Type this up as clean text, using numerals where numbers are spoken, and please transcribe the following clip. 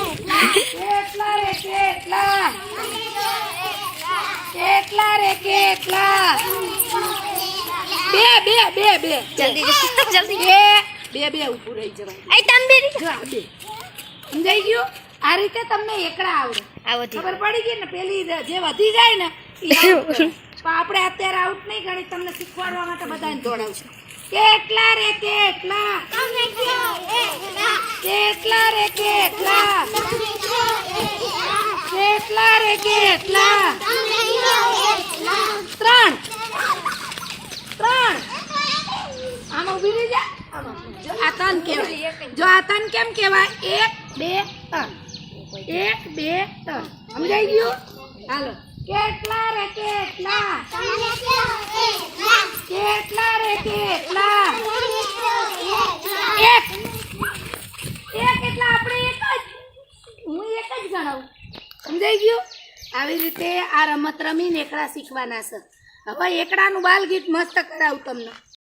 કેટલા રે કેટલા કેટલા રે કેટલા બે બે બે બે જલ્દી જલ્દી બે બે બે ઊભું રહી જવાય આઈ તંબી જો આ બે સમજાઈ ગયું આ રીતે તમને એકડા આવડે આવતી ખબર પડી ગઈ ને પેલી જે વધી જાય ને ઈ out કરે. પણ આપણે અત્યારે આઉટ નહીં ગણી તમને શીખવાડવા માટે બધાને દોડાવશું કેટલા રે કેટલા કેટલા રે કેટલા કેટલા રે કેટલા ત્રણ ત્રણ આમાં ઊભી રહી જા આમાં. જો આ ત્રણ કહેવાય જો આ ત્રણ કેમ કહેવાય 1 2 3 1 2 3 સમજાઈ ગયું હાલો કેટલા રે કેટલા કેટલા રે કેટલા એક એક એટલે આપણે એક જ હું એક જ ગણાવું સમજાઈ ગયું આવી રીતે આ રમત રમીને એકડા શીખવાના છે હવે એકડાનું બાલ ગીત મસ્ત કરાવું તમને